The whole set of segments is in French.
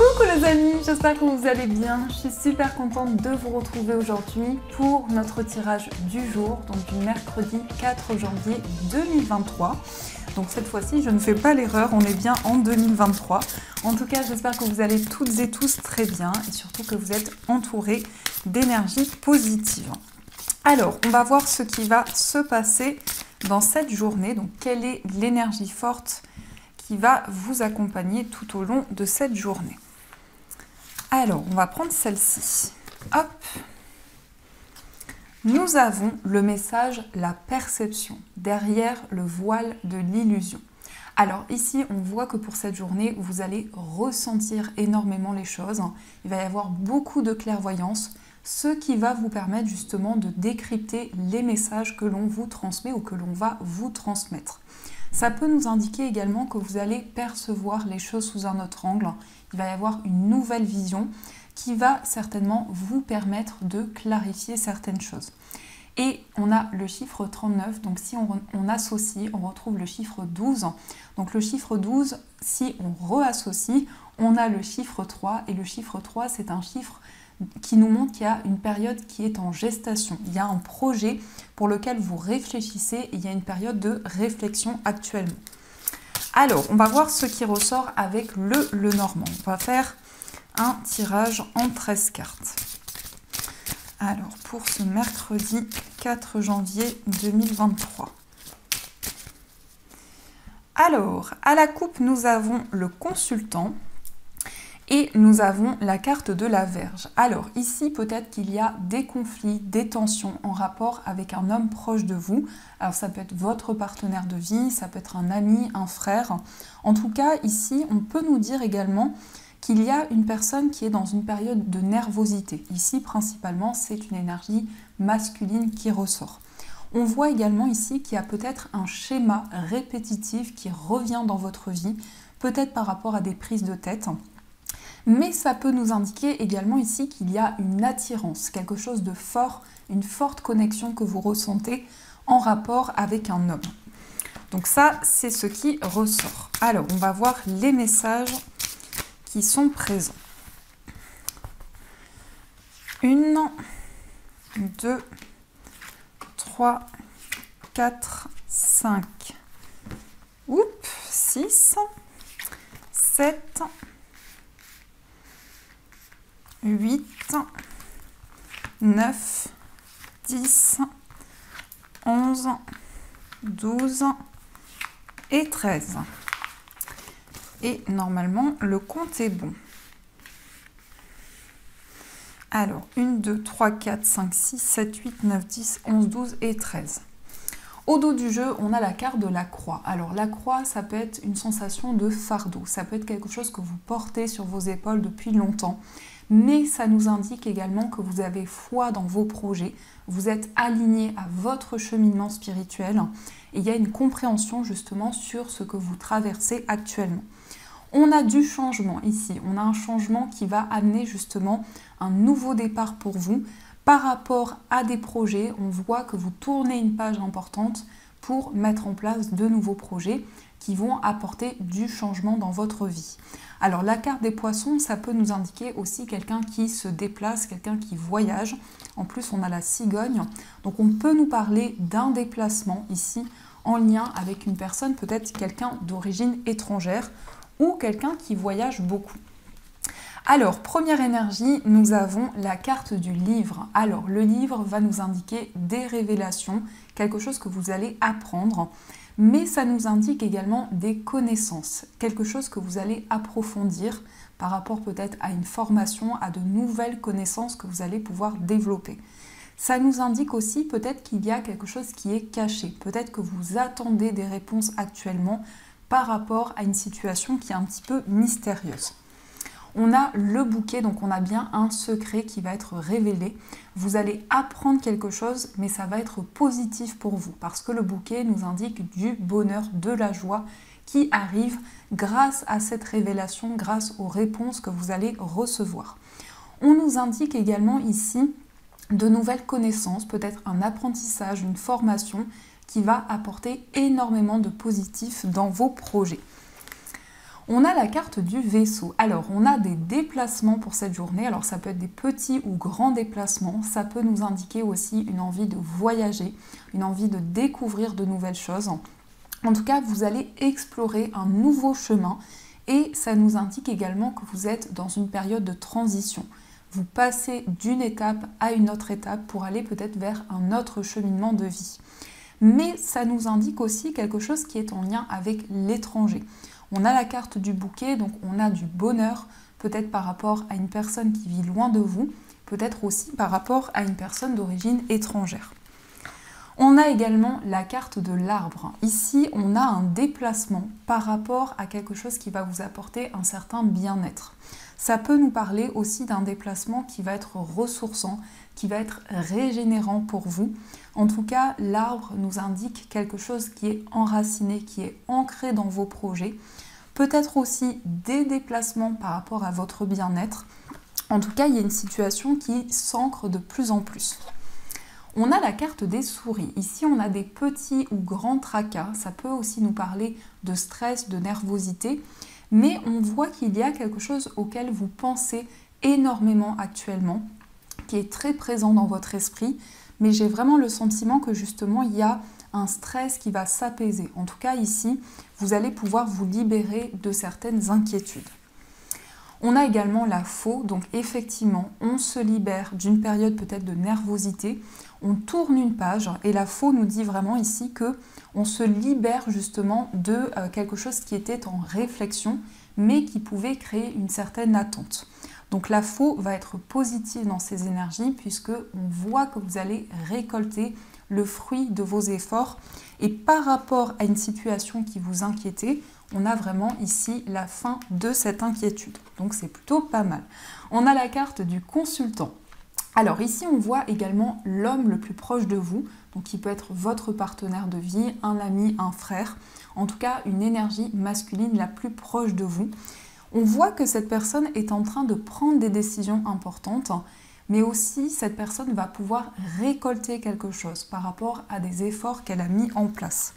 Coucou les amis, j'espère que vous allez bien. Je suis super contente de vous retrouver aujourd'hui pour notre tirage du jour, donc du mercredi 4 janvier 2023. Donc cette fois-ci, je ne fais pas l'erreur, on est bien en 2023. En tout cas, j'espère que vous allez toutes et tous très bien et surtout que vous êtes entourés d'énergie positive. Alors, on va voir ce qui va se passer dans cette journée. Donc, quelle est l'énergie forte qui va vous accompagner tout au long de cette journée. Alors, on va prendre celle-ci. Hop. Nous avons le message « La perception » derrière le voile de l'illusion. Alors ici, on voit que pour cette journée, vous allez ressentir énormément les choses. Il va y avoir beaucoup de clairvoyance, ce qui va vous permettre justement de décrypter les messages que l'on vous transmet ou que l'on va vous transmettre. Ça peut nous indiquer également que vous allez percevoir les choses sous un autre angle. Il va y avoir une nouvelle vision qui va certainement vous permettre de clarifier certaines choses. Et on a le chiffre 39, donc si on associe, on retrouve le chiffre 12. Donc le chiffre 12, si on reassocie, on a le chiffre 3. Et le chiffre 3, c'est un chiffre qui nous montre qu'il y a une période qui est en gestation. Il y a un projet pour lequel vous réfléchissez et il y a une période de réflexion actuellement. Alors, on va voir ce qui ressort avec le Lenormand. On va faire un tirage en 13 cartes. Alors, pour ce mercredi 4 janvier 2023. Alors, à la coupe, nous avons le consultant. Et nous avons la carte de la Vierge. Alors ici, peut-être qu'il y a des conflits, des tensions en rapport avec un homme proche de vous. Alors ça peut être votre partenaire de vie, ça peut être un ami, un frère. En tout cas, ici, on peut nous dire également qu'il y a une personne qui est dans une période de nervosité. Ici, principalement, c'est une énergie masculine qui ressort. On voit également ici qu'il y a peut-être un schéma répétitif qui revient dans votre vie, peut-être par rapport à des prises de tête. Mais ça peut nous indiquer également ici qu'il y a une attirance, quelque chose de fort, une forte connexion que vous ressentez en rapport avec un homme. Donc ça, c'est ce qui ressort. Alors, on va voir les messages qui sont présents. 1, 2, 3, 4, 5, 6, 7, 8, 9, 10, 11, 12 et 13. Et normalement, le compte est bon. Alors, 1, 2, 3, 4, 5, 6, 7, 8, 9, 10, 11, 12 et 13. Au dos du jeu, on a la carte de la croix. Alors la croix, ça peut être une sensation de fardeau. Ça peut être quelque chose que vous portez sur vos épaules depuis longtemps. Mais ça nous indique également que vous avez foi dans vos projets, vous êtes aligné à votre cheminement spirituel et il y a une compréhension justement sur ce que vous traversez actuellement. On a du changement ici, on a un changement qui va amener justement un nouveau départ pour vous. Par rapport à des projets, on voit que vous tournez une page importante pour mettre en place de nouveaux projets qui vont apporter du changement dans votre vie. Alors la carte des poissons, ça peut nous indiquer aussi quelqu'un qui se déplace, quelqu'un qui voyage. En plus, on a la cigogne. Donc on peut nous parler d'un déplacement ici en lien avec une personne, peut-être quelqu'un d'origine étrangère ou quelqu'un qui voyage beaucoup. Alors, première énergie, nous avons la carte du livre. Alors, le livre va nous indiquer des révélations, quelque chose que vous allez apprendre, mais ça nous indique également des connaissances, quelque chose que vous allez approfondir par rapport peut-être à une formation, à de nouvelles connaissances que vous allez pouvoir développer. Ça nous indique aussi peut-être qu'il y a quelque chose qui est caché, peut-être que vous attendez des réponses actuellement par rapport à une situation qui est un petit peu mystérieuse. On a le bouquet, donc on a bien un secret qui va être révélé. Vous allez apprendre quelque chose, mais ça va être positif pour vous, parce que le bouquet nous indique du bonheur, de la joie qui arrive grâce à cette révélation, grâce aux réponses que vous allez recevoir. On nous indique également ici de nouvelles connaissances, peut-être un apprentissage, une formation qui va apporter énormément de positif dans vos projets. On a la carte du vaisseau. Alors, on a des déplacements pour cette journée. Alors, ça peut être des petits ou grands déplacements. Ça peut nous indiquer aussi une envie de voyager, une envie de découvrir de nouvelles choses. En tout cas, vous allez explorer un nouveau chemin et ça nous indique également que vous êtes dans une période de transition. Vous passez d'une étape à une autre étape pour aller peut-être vers un autre cheminement de vie. Mais ça nous indique aussi quelque chose qui est en lien avec l'étranger. On a la carte du bouquet, donc on a du bonheur, peut-être par rapport à une personne qui vit loin de vous, peut-être aussi par rapport à une personne d'origine étrangère. On a également la carte de l'arbre. Ici, on a un déplacement par rapport à quelque chose qui va vous apporter un certain bien-être. Ça peut nous parler aussi d'un déplacement qui va être ressourçant, qui va être régénérant pour vous. En tout cas, l'arbre nous indique quelque chose qui est enraciné, qui est ancré dans vos projets. Peut-être aussi des déplacements par rapport à votre bien-être. En tout cas, il y a une situation qui s'ancre de plus en plus. On a la carte des souris. Ici, on a des petits ou grands tracas. Ça peut aussi nous parler de stress, de nervosité. Mais on voit qu'il y a quelque chose auquel vous pensez énormément actuellement, qui est très présent dans votre esprit. Mais j'ai vraiment le sentiment que justement, il y a un stress qui va s'apaiser. En tout cas, ici, vous allez pouvoir vous libérer de certaines inquiétudes. On a également la faux, donc effectivement, on se libère d'une période peut-être de nervosité, on tourne une page et la faux nous dit vraiment ici que on se libère justement de quelque chose qui était en réflexion, mais qui pouvait créer une certaine attente. Donc la faux va être positive dans ses énergies puisque on voit que vous allez récolter le fruit de vos efforts et par rapport à une situation qui vous inquiétait, on a vraiment ici la fin de cette inquiétude. Donc c'est plutôt pas mal. On a la carte du consultant. Alors ici on voit également l'homme le plus proche de vous, donc qui peut être votre partenaire de vie, un ami, un frère, en tout cas une énergie masculine la plus proche de vous. On voit que cette personne est en train de prendre des décisions importantes, mais aussi cette personne va pouvoir récolter quelque chose par rapport à des efforts qu'elle a mis en place.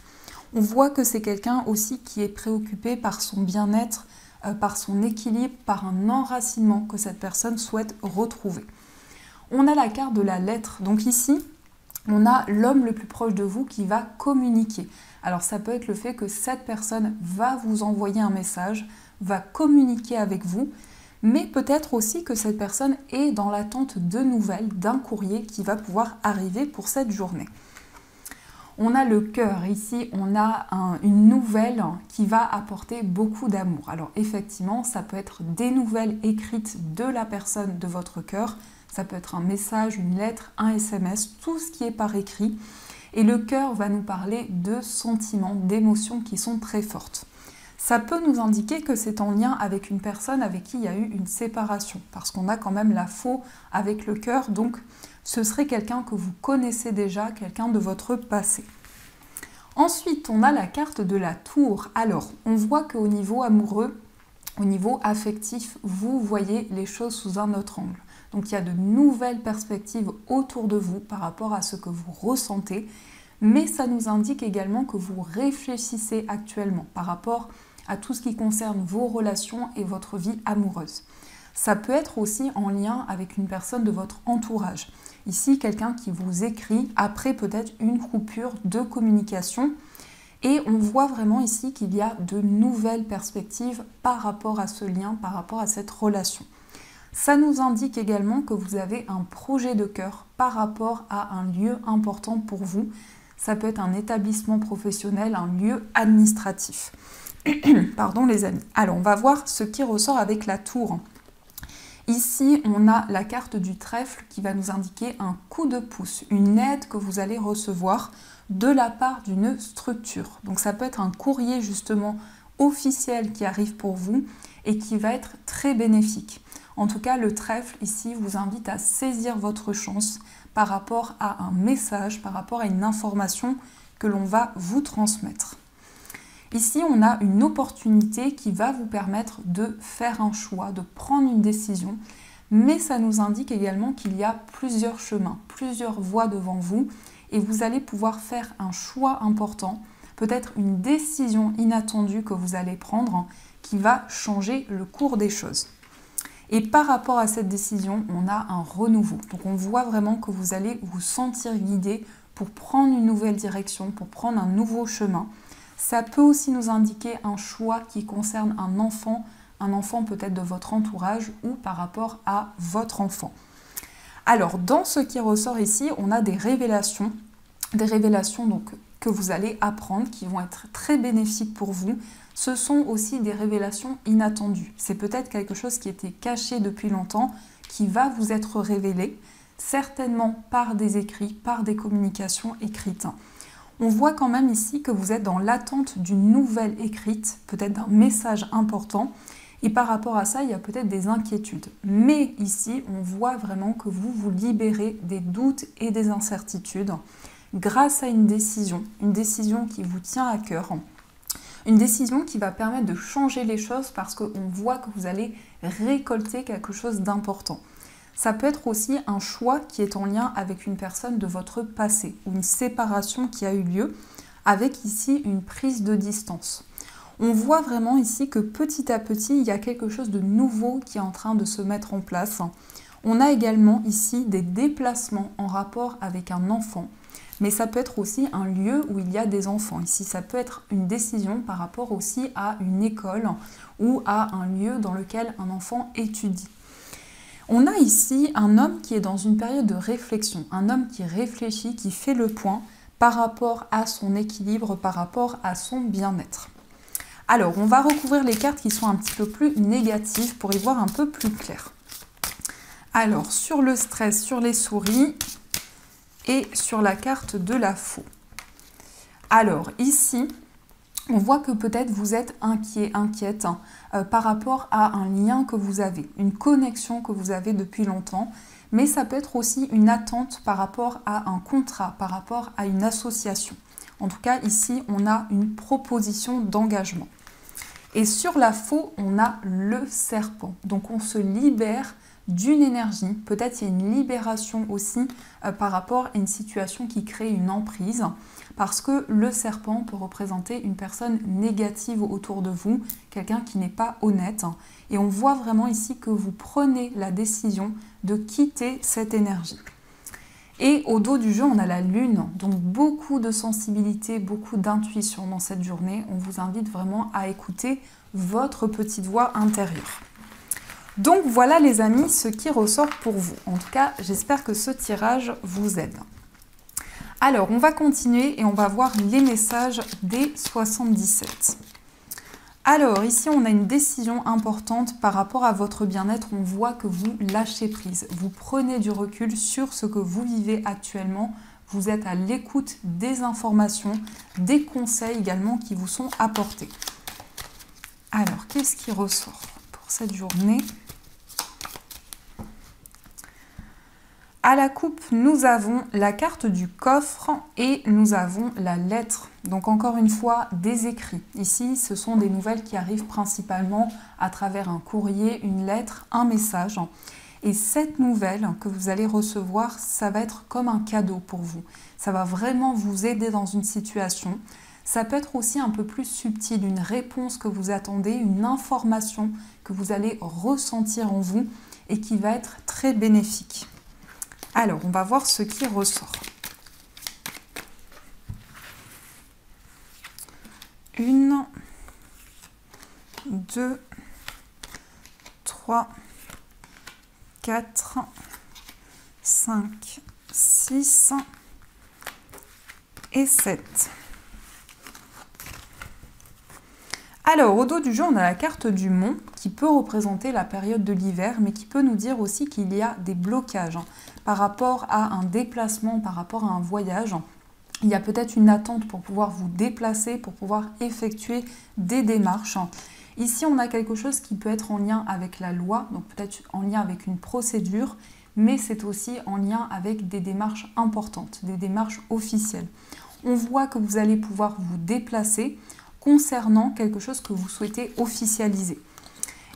On voit que c'est quelqu'un aussi qui est préoccupé par son bien-être, par son équilibre, par un enracinement que cette personne souhaite retrouver. On a la carte de la lettre. Donc ici, on a l'homme le plus proche de vous qui va communiquer. Alors ça peut être le fait que cette personne va vous envoyer un message, va communiquer avec vous, mais peut-être aussi que cette personne est dans l'attente de nouvelles, d'un courrier qui va pouvoir arriver pour cette journée. On a le cœur, ici on a une nouvelle qui va apporter beaucoup d'amour. Alors effectivement, ça peut être des nouvelles écrites de la personne de votre cœur, ça peut être un message, une lettre, un SMS, tout ce qui est par écrit. Et le cœur va nous parler de sentiments, d'émotions qui sont très fortes. Ça peut nous indiquer que c'est en lien avec une personne avec qui il y a eu une séparation, parce qu'on a quand même la faux avec le cœur, donc ce serait quelqu'un que vous connaissez déjà, quelqu'un de votre passé. Ensuite, on a la carte de la tour. Alors, on voit qu'au niveau amoureux, au niveau affectif, vous voyez les choses sous un autre angle. Donc, il y a de nouvelles perspectives autour de vous par rapport à ce que vous ressentez, mais ça nous indique également que vous réfléchissez actuellement par rapport à tout ce qui concerne vos relations et votre vie amoureuse. Ça peut être aussi en lien avec une personne de votre entourage. Ici, quelqu'un qui vous écrit après peut-être une coupure de communication. Et on voit vraiment ici qu'il y a de nouvelles perspectives par rapport à ce lien, par rapport à cette relation. Ça nous indique également que vous avez un projet de cœur par rapport à un lieu important pour vous. Ça peut être un établissement professionnel, un lieu administratif. Pardon les amis. Alors on va voir ce qui ressort avec la tour. Ici, on a la carte du trèfle qui va nous indiquer un coup de pouce, une aide que vous allez recevoir de la part d'une structure. Donc ça peut être un courrier justement officiel qui arrive pour vous et qui va être très bénéfique. En tout cas, le trèfle ici vous invite à saisir votre chance par rapport à un message, par rapport à une information que l'on va vous transmettre. Ici, on a une opportunité qui va vous permettre de faire un choix, de prendre une décision, mais ça nous indique également qu'il y a plusieurs chemins, plusieurs voies devant vous et vous allez pouvoir faire un choix important, peut-être une décision inattendue que vous allez prendre qui va changer le cours des choses. Et par rapport à cette décision, on a un renouveau. Donc on voit vraiment que vous allez vous sentir guidé pour prendre une nouvelle direction, pour prendre un nouveau chemin. Ça peut aussi nous indiquer un choix qui concerne un enfant peut-être de votre entourage ou par rapport à votre enfant. Alors, dans ce qui ressort ici, on a des révélations donc, que vous allez apprendre, qui vont être très bénéfiques pour vous. Ce sont aussi des révélations inattendues. C'est peut-être quelque chose qui était caché depuis longtemps, qui va vous être révélé, certainement par des écrits, par des communications écrites. On voit quand même ici que vous êtes dans l'attente d'une nouvelle écrite, peut-être d'un message important. Et par rapport à ça, il y a peut-être des inquiétudes. Mais ici, on voit vraiment que vous vous libérez des doutes et des incertitudes grâce à une décision qui vous tient à cœur. Une décision qui va permettre de changer les choses parce qu'on voit que vous allez récolter quelque chose d'important. Ça peut être aussi un choix qui est en lien avec une personne de votre passé ou une séparation qui a eu lieu avec ici une prise de distance. On voit vraiment ici que petit à petit, il y a quelque chose de nouveau qui est en train de se mettre en place. On a également ici des déplacements en rapport avec un enfant, mais ça peut être aussi un lieu où il y a des enfants. Ici, ça peut être une décision par rapport aussi à une école ou à un lieu dans lequel un enfant étudie. On a ici un homme qui est dans une période de réflexion, un homme qui réfléchit, qui fait le point par rapport à son équilibre, par rapport à son bien-être. Alors, on va recouvrir les cartes qui sont un petit peu plus négatives pour y voir un peu plus clair. Alors, sur le stress, sur les souris et sur la carte de la faux. Alors, ici, on voit que peut-être vous êtes inquiète par rapport à un lien que vous avez, une connexion que vous avez depuis longtemps, mais ça peut être aussi une attente par rapport à un contrat, par rapport à une association. En tout cas, ici, on a une proposition d'engagement. Et sur la faux, on a le serpent. Donc, on se libère d'une énergie. Peut-être il y a une libération aussi par rapport à une situation qui crée une emprise. Parce que le serpent peut représenter une personne négative autour de vous, quelqu'un qui n'est pas honnête. Et on voit vraiment ici que vous prenez la décision de quitter cette énergie. Et au dos du jeu, on a la lune, donc beaucoup de sensibilité, beaucoup d'intuition dans cette journée. On vous invite vraiment à écouter votre petite voix intérieure. Donc voilà les amis, ce qui ressort pour vous. En tout cas, j'espère que ce tirage vous aide. Alors, on va continuer et on va voir les messages des 77. Alors, ici, on a une décision importante par rapport à votre bien-être. On voit que vous lâchez prise. Vous prenez du recul sur ce que vous vivez actuellement. Vous êtes à l'écoute des informations, des conseils également qui vous sont apportés. Alors, qu'est-ce qui ressort pour cette journée ? À la coupe, nous avons la carte du coffre et nous avons la lettre. Donc encore une fois, des écrits. Ici, ce sont des nouvelles qui arrivent principalement à travers un courrier, une lettre, un message. Et cette nouvelle que vous allez recevoir, ça va être comme un cadeau pour vous. Ça va vraiment vous aider dans une situation. Ça peut être aussi un peu plus subtil, une réponse que vous attendez, une information que vous allez ressentir en vous et qui va être très bénéfique. Alors, on va voir ce qui ressort. 1, 2, 3, 4, 5, 6 et 7. Alors, au dos du jeu, on a la carte du mont qui peut représenter la période de l'hiver, mais qui peut nous dire aussi qu'il y a des blocages par rapport à un déplacement, par rapport à un voyage. Il y a peut-être une attente pour pouvoir vous déplacer, pour pouvoir effectuer des démarches. Ici, on a quelque chose qui peut être en lien avec la loi, donc peut-être en lien avec une procédure, mais c'est aussi en lien avec des démarches importantes, des démarches officielles. On voit que vous allez pouvoir vous déplacer concernant quelque chose que vous souhaitez officialiser.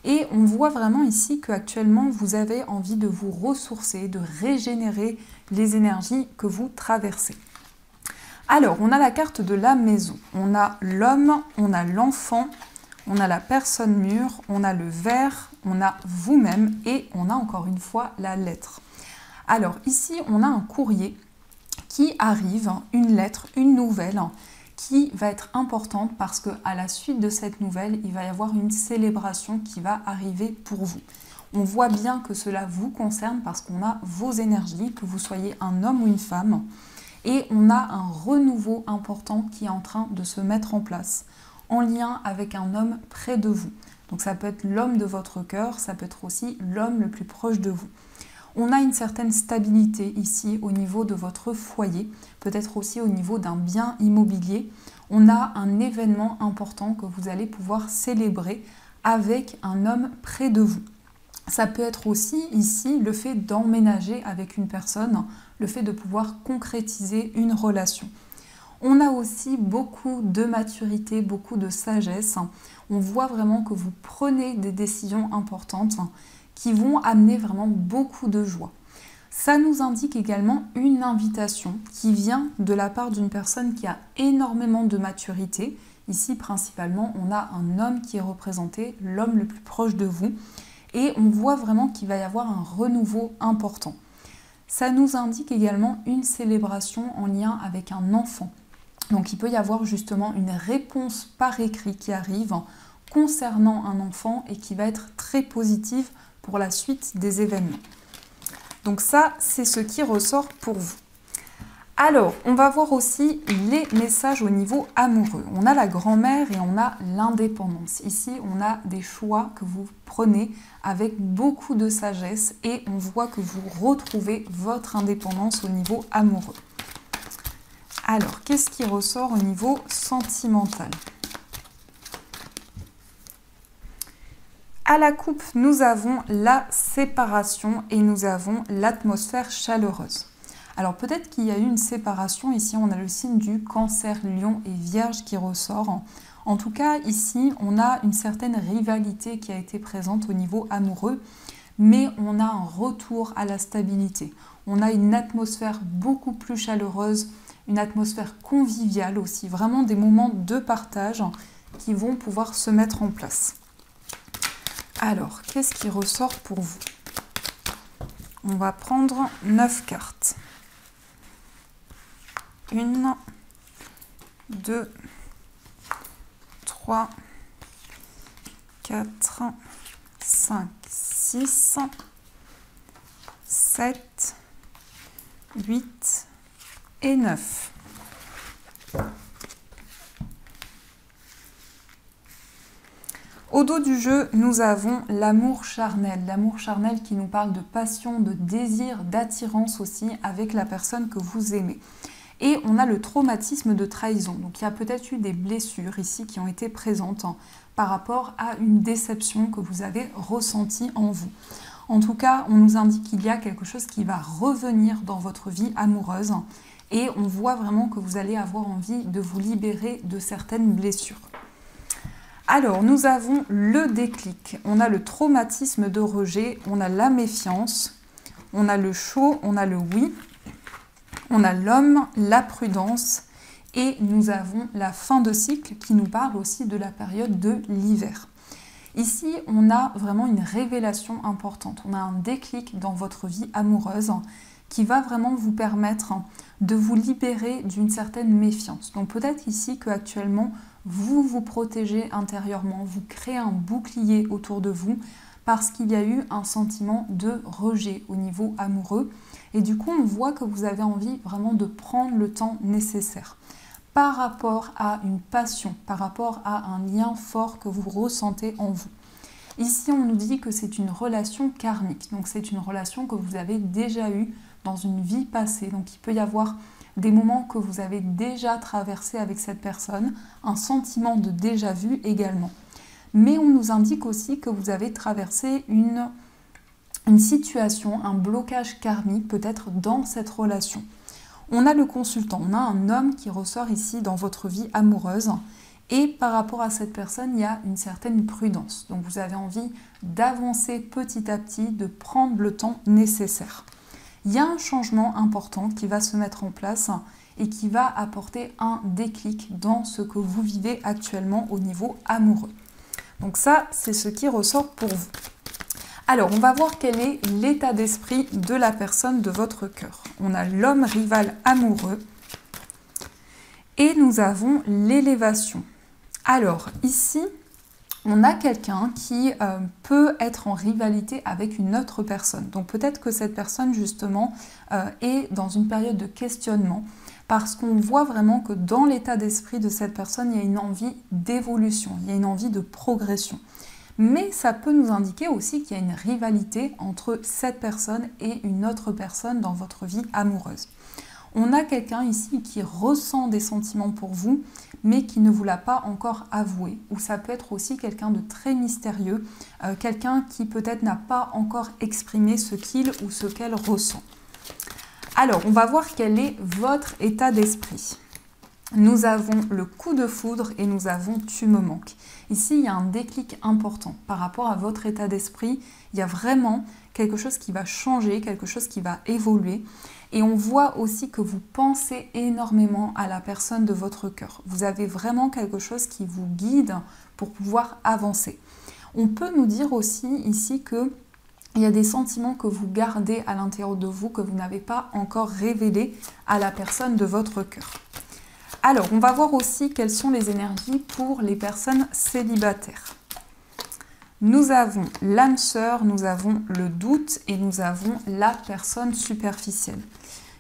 Et on voit vraiment ici qu'actuellement, vous avez envie de vous ressourcer, de régénérer les énergies que vous traversez. Alors, on a la carte de la maison. On a l'homme, on a l'enfant, on a la personne mûre, on a le verre, on a vous-même et on a encore une fois la lettre. Alors ici, on a un courrier qui arrive, une lettre, une nouvelle qui va être importante parce qu'à la suite de cette nouvelle, il va y avoir une célébration qui va arriver pour vous. On voit bien que cela vous concerne parce qu'on a vos énergies, que vous soyez un homme ou une femme, et on a un renouveau important qui est en train de se mettre en place, en lien avec un homme près de vous. Donc ça peut être l'homme de votre cœur, ça peut être aussi l'homme le plus proche de vous. On a une certaine stabilité ici au niveau de votre foyer, peut-être aussi au niveau d'un bien immobilier. On a un événement important que vous allez pouvoir célébrer avec un homme près de vous. Ça peut être aussi ici le fait d'emménager avec une personne, le fait de pouvoir concrétiser une relation. On a aussi beaucoup de maturité, beaucoup de sagesse. On voit vraiment que vous prenez des décisions importantes qui vont amener vraiment beaucoup de joie. Ça nous indique également une invitation qui vient de la part d'une personne qui a énormément de maturité. Ici, principalement, on a un homme qui est représenté, l'homme le plus proche de vous. Et on voit vraiment qu'il va y avoir un renouveau important. Ça nous indique également une célébration en lien avec un enfant. Donc il peut y avoir justement une réponse par écrit qui arrive concernant un enfant et qui va être très positive pour la suite des événements. Donc ça, c'est ce qui ressort pour vous. Alors, on va voir aussi les messages au niveau amoureux. On a la grand-mère et on a l'indépendance. Ici, on a des choix que vous prenez avec beaucoup de sagesse et on voit que vous retrouvez votre indépendance au niveau amoureux. Alors, qu'est-ce qui ressort au niveau sentimental ? À la coupe, nous avons la séparation et nous avons l'atmosphère chaleureuse. Alors peut-être qu'il y a eu une séparation, ici on a le signe du Cancer, Lion et Vierge qui ressort. En tout cas ici on a une certaine rivalité qui a été présente au niveau amoureux, mais on a un retour à la stabilité. On a une atmosphère beaucoup plus chaleureuse, une atmosphère conviviale aussi, vraiment des moments de partage qui vont pouvoir se mettre en place. Alors, qu'est-ce qui ressort pour vous ? On va prendre 9 cartes. 1, 2, 3, 4, 5, 6, 7, 8 et 9. Au dos du jeu, nous avons l'amour charnel qui nous parle de passion, de désir, d'attirance aussi avec la personne que vous aimez. Et on a le traumatisme de trahison. Donc il y a peut-être eu des blessures ici qui ont été présentes par rapport à une déception que vous avez ressentie en vous. En tout cas, on nous indique qu'il y a quelque chose qui va revenir dans votre vie amoureuse et on voit vraiment que vous allez avoir envie de vous libérer de certaines blessures. Alors, nous avons le déclic, on a le traumatisme de rejet, on a la méfiance, on a le chaud, on a le oui, on a l'homme, la prudence et nous avons la fin de cycle qui nous parle aussi de la période de l'hiver. Ici, on a vraiment une révélation importante, on a un déclic dans votre vie amoureuse qui va vraiment vous permettre de vous libérer d'une certaine méfiance. Donc peut-être ici qu'actuellement, vous vous protégez intérieurement, vous créez un bouclier autour de vous parce qu'il y a eu un sentiment de rejet au niveau amoureux. Et du coup, on voit que vous avez envie vraiment de prendre le temps nécessaire par rapport à une passion, par rapport à un lien fort que vous ressentez en vous. Ici, on nous dit que c'est une relation karmique, donc c'est une relation que vous avez déjà eue dans une vie passée. Donc il peut y avoir des moments que vous avez déjà traversés avec cette personne, un sentiment de déjà-vu également. Mais on nous indique aussi que vous avez traversé une situation, un blocage karmique peut-être dans cette relation. On a le consultant, on a un homme qui ressort ici dans votre vie amoureuse et par rapport à cette personne, il y a une certaine prudence. Donc vous avez envie d'avancer petit à petit, de prendre le temps nécessaire. Il y a un changement important qui va se mettre en place et qui va apporter un déclic dans ce que vous vivez actuellement au niveau amoureux. Donc ça, c'est ce qui ressort pour vous. Alors, on va voir quel est l'état d'esprit de la personne de votre cœur. On a l'homme rival amoureux et nous avons l'élévation. Alors, ici, on a quelqu'un qui peut être en rivalité avec une autre personne. Donc, peut-être que cette personne, justement, est dans une période de questionnement parce qu'on voit vraiment que dans l'état d'esprit de cette personne, il y a une envie d'évolution, il y a une envie de progression. Mais ça peut nous indiquer aussi qu'il y a une rivalité entre cette personne et une autre personne dans votre vie amoureuse. On a quelqu'un ici qui ressent des sentiments pour vous, mais qui ne vous l'a pas encore avoué. Ou ça peut être aussi quelqu'un de très mystérieux, quelqu'un qui peut-être n'a pas encore exprimé ce qu'il ou ce qu'elle ressent. Alors, on va voir quel est votre état d'esprit. Nous avons le coup de foudre et nous avons tu me manques. Ici, il y a un déclic important par rapport à votre état d'esprit. Il y a vraiment quelque chose qui va changer, quelque chose qui va évoluer. Et on voit aussi que vous pensez énormément à la personne de votre cœur. Vous avez vraiment quelque chose qui vous guide pour pouvoir avancer. On peut nous dire aussi ici que il y a des sentiments que vous gardez à l'intérieur de vous, que vous n'avez pas encore révélés à la personne de votre cœur. Alors, on va voir aussi quelles sont les énergies pour les personnes célibataires. Nous avons l'âme sœur, nous avons le doute et nous avons la personne superficielle.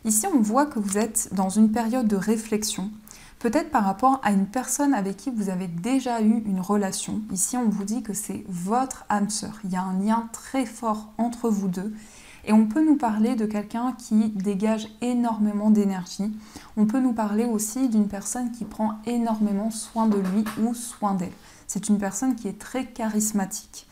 Ici, on voit que vous êtes dans une période de réflexion, peut-être par rapport à une personne avec qui vous avez déjà eu une relation. Ici, on vous dit que c'est votre âme sœur. Il y a un lien très fort entre vous deux. Et on peut nous parler de quelqu'un qui dégage énormément d'énergie. On peut nous parler aussi d'une personne qui prend énormément soin de lui ou soin d'elle. C'est une personne qui est très charismatique.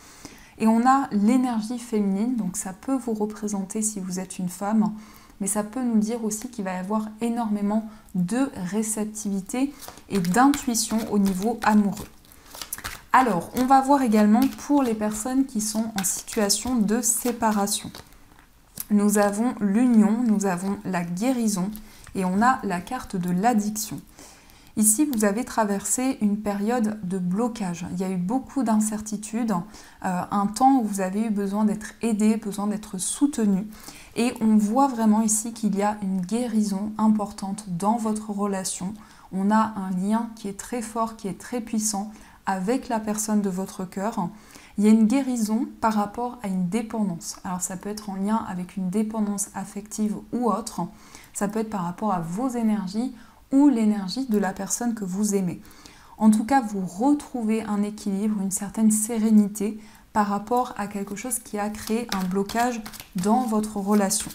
Et on a l'énergie féminine, donc ça peut vous représenter si vous êtes une femme, mais ça peut nous dire aussi qu'il va y avoir énormément de réceptivité et d'intuition au niveau amoureux. Alors, on va voir également pour les personnes qui sont en situation de séparation. Nous avons l'union, nous avons la guérison et on a la carte de l'addiction. Ici, vous avez traversé une période de blocage. Il y a eu beaucoup d'incertitudes, un temps où vous avez eu besoin d'être aidé, besoin d'être soutenu. Et on voit vraiment ici qu'il y a une guérison importante dans votre relation. On a un lien qui est très fort, qui est très puissant avec la personne de votre cœur. Il y a une guérison par rapport à une dépendance. Alors ça peut être en lien avec une dépendance affective ou autre. Ça peut être par rapport à vos énergies ou l'énergie de la personne que vous aimez. En tout cas, vous retrouvez un équilibre, une certaine sérénité par rapport à quelque chose qui a créé un blocage dans votre relation.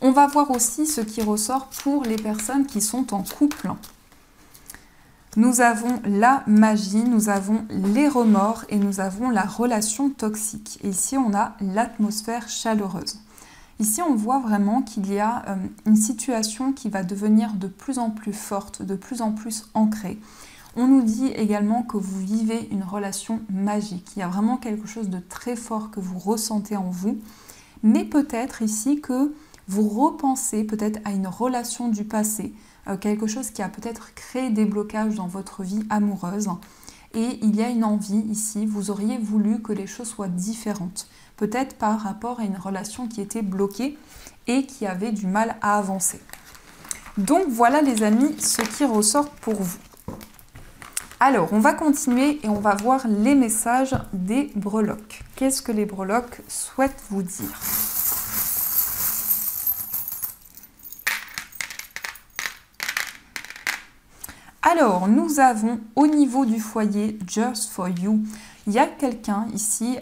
On va voir aussi ce qui ressort pour les personnes qui sont en couple. Nous avons la magie, nous avons les remords et nous avons la relation toxique. Et ici, on a l'atmosphère chaleureuse. Ici, on voit vraiment qu'il y a une situation qui va devenir de plus en plus forte, de plus en plus ancrée. On nous dit également que vous vivez une relation magique. Il y a vraiment quelque chose de très fort que vous ressentez en vous. Mais peut-être ici que vous repensez peut-être à une relation du passé, quelque chose qui a peut-être créé des blocages dans votre vie amoureuse. Et il y a une envie ici, vous auriez voulu que les choses soient différentes. Peut-être par rapport à une relation qui était bloquée et qui avait du mal à avancer. Donc voilà les amis, ce qui ressort pour vous. Alors, on va continuer et on va voir les messages des breloques. Qu'est-ce que les breloques souhaitent vous dire ? Alors, nous avons au niveau du foyer Just for You, il y a quelqu'un ici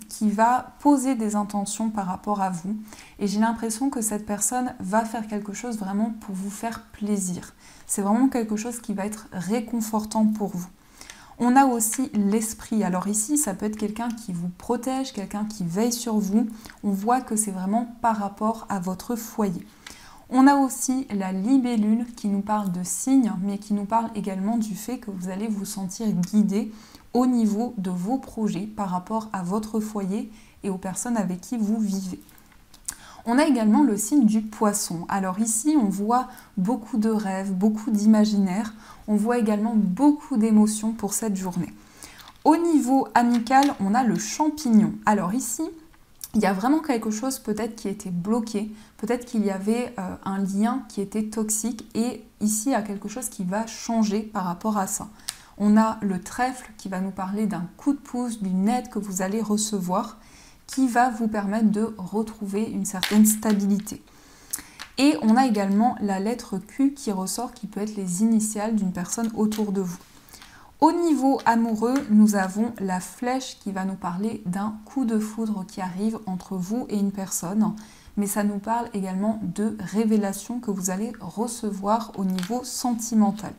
qui va poser des intentions par rapport à vous et j'ai l'impression que cette personne va faire quelque chose vraiment pour vous faire plaisir. C'est vraiment quelque chose qui va être réconfortant pour vous. On a aussi l'esprit. Alors ici, ça peut être quelqu'un qui vous protège, quelqu'un qui veille sur vous. On voit que c'est vraiment par rapport à votre foyer. On a aussi la libellule qui nous parle de signes, mais qui nous parle également du fait que vous allez vous sentir guidé au niveau de vos projets par rapport à votre foyer et aux personnes avec qui vous vivez. On a également le signe du poisson. Alors ici, on voit beaucoup de rêves, beaucoup d'imaginaire. On voit également beaucoup d'émotions pour cette journée. Au niveau amical, on a le champignon. Alors ici, il y a vraiment quelque chose peut-être qui était bloqué, peut-être qu'il y avait un lien qui était toxique et ici il y a quelque chose qui va changer par rapport à ça. On a le trèfle qui va nous parler d'un coup de pouce, d'une aide que vous allez recevoir qui va vous permettre de retrouver une certaine stabilité. Et on a également la lettre Q qui ressort, qui peut être les initiales d'une personne autour de vous. Au niveau amoureux, nous avons la flèche qui va nous parler d'un coup de foudre qui arrive entre vous et une personne, mais ça nous parle également de révélations que vous allez recevoir au niveau sentimental.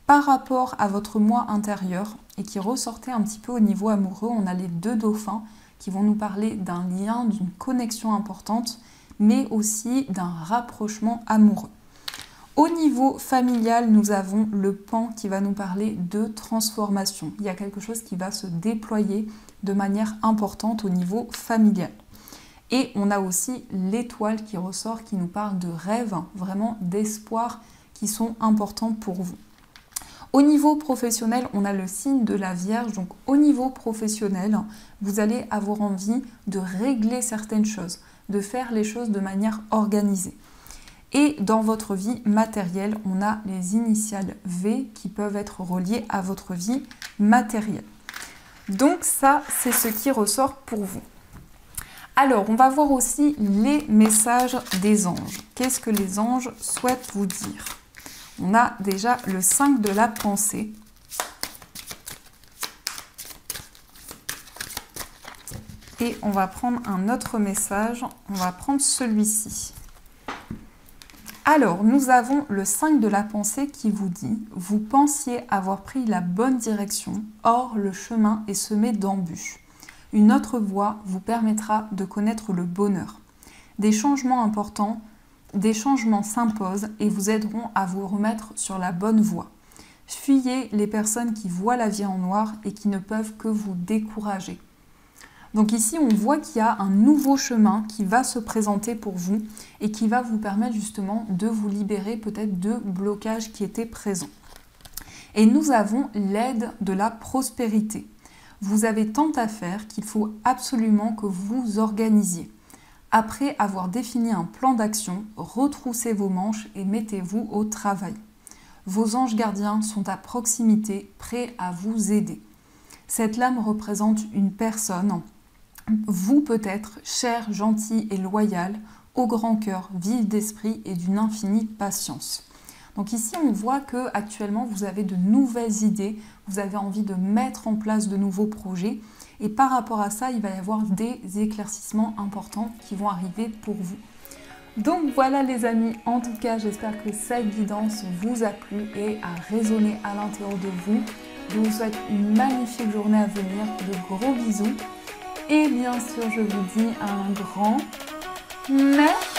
Par rapport à votre moi intérieur et qui ressortait un petit peu au niveau amoureux, on a les deux dauphins qui vont nous parler d'un lien, d'une connexion importante, mais aussi d'un rapprochement amoureux. Au niveau familial, nous avons le pan qui va nous parler de transformation. Il y a quelque chose qui va se déployer de manière importante au niveau familial. Et on a aussi l'étoile qui ressort, qui nous parle de rêves, vraiment d'espoir qui sont importants pour vous. Au niveau professionnel, on a le signe de la Vierge. Donc au niveau professionnel, vous allez avoir envie de régler certaines choses, de faire les choses de manière organisée. Et dans votre vie matérielle, on a les initiales V qui peuvent être reliées à votre vie matérielle. Donc ça, c'est ce qui ressort pour vous. Alors, on va voir aussi les messages des anges. Qu'est-ce que les anges souhaitent vous dire? On a déjà le 5 de la pensée. Et on va prendre un autre message. On va prendre celui-ci. Alors, nous avons le 5 de la pensée qui vous dit « Vous pensiez avoir pris la bonne direction, or le chemin est semé d'embûches. Une autre voie vous permettra de connaître le bonheur. Des changements importants, des changements s'imposent et vous aideront à vous remettre sur la bonne voie. Fuyez les personnes qui voient la vie en noir et qui ne peuvent que vous décourager. » Donc ici, on voit qu'il y a un nouveau chemin qui va se présenter pour vous et qui va vous permettre justement de vous libérer peut-être de blocages qui étaient présents. Et nous avons l'aide de la prospérité. Vous avez tant à faire qu'il faut absolument que vous vous organisiez. Après avoir défini un plan d'action, retroussez vos manches et mettez-vous au travail. Vos anges gardiens sont à proximité, prêts à vous aider. Cette lame représente une personne, vous peut-être, cher, gentil et loyal, au grand cœur, vif d'esprit et d'une infinie patience. Donc ici, on voit que actuellement vous avez de nouvelles idées, vous avez envie de mettre en place de nouveaux projets et par rapport à ça, il va y avoir des éclaircissements importants qui vont arriver pour vous. Donc voilà les amis, en tout cas, j'espère que cette guidance vous a plu et a résonné à l'intérieur de vous. Je vous souhaite une magnifique journée à venir, de gros bisous. Et bien sûr, je vous dis un grand merci.